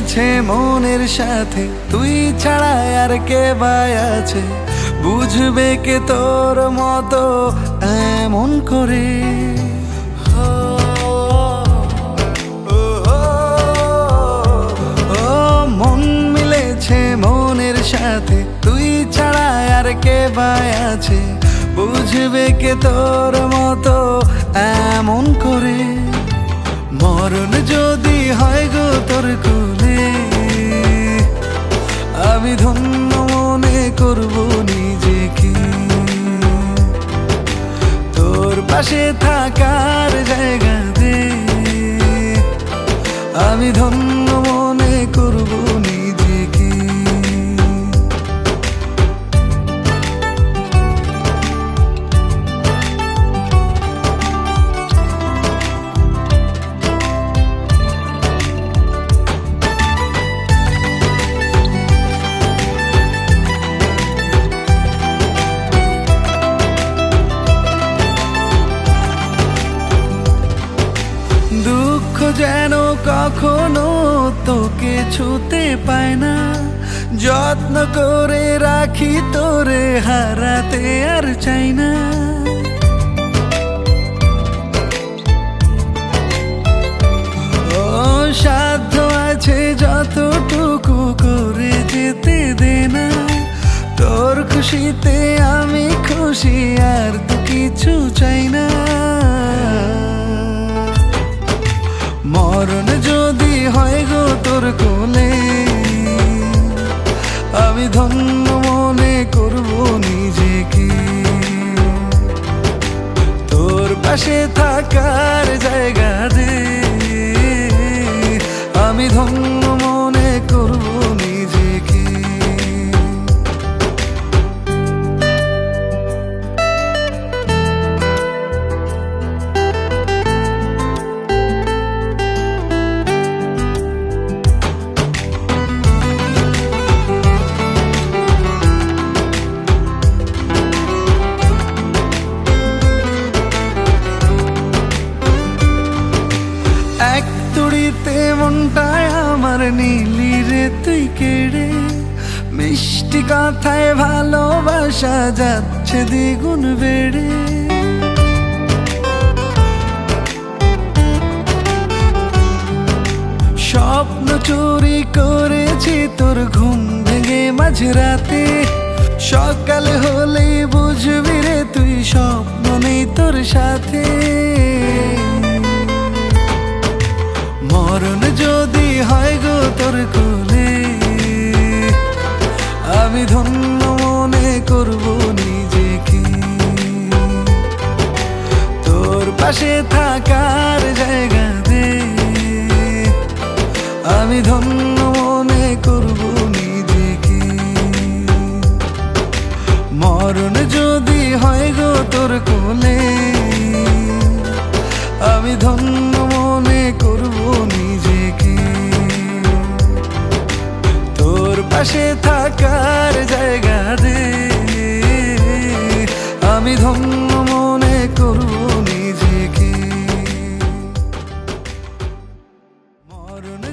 মিলেছে মনের সাথে, তুই ছাড়া আর কে বাই আছে, বুঝবে কে তোর মতো এমন করে। মন মিলেছে মনের সাথে, তুই ছাড়া আর কে বাই আছে, বুঝবে কে তোর মতো এমন করে। মরণ যদি হয় গো তোর কোলে, আমি ধন্য মনে করব নিজেকে। তোর পাশে থাকার জায়গা দে, আমি ধন্য মনে করব নিজেকে। দুঃখ যেন কখনো তোকে ছুতে পায় না, যত্ন করে রাখি তোরে, হারাতে আর চাই না। ও সাধ্য আছে যতটুকু করে যেতে দে না, তোর খুশিতে আমি খুশি, আর তো কিছু চাই না। মরণ যদি হয় গো তোর কোলে, আমি ধন্য মনে করব নিজেকে। তোর পাশে থাকার জায়গা দে, আমি ধন্য মনে করব নিজেকে। এক তুড়িতে মনটায় আমার নীলি রে তুই কেড়ে, মিষ্টি কথায় ভালোবাসা যাচ্ছে দ্বিগুণ বেড়ে। স্বপ্ন চুরি করেছি তোর ঘুম ভেঙে মাঝরাতে, সকাল হলেই বুঝবি রে তুই স্বপ্ন নেই তোর সাথে। মরণ যদি হয় গো তোর কোলে, আমি ধন্য মনে করব নিজেকে। তোর পাশে থাকার জায়গা দে, আমি ধন্য মনে করব নিজেকে। মরণ যদি হয় গো তোর কোলে, আমি ধন্য মনে করব নিজেকে। তোর পাশে থাকার জায়গা দে, আমি ধন্য মনে করব নিজেকে। মরণ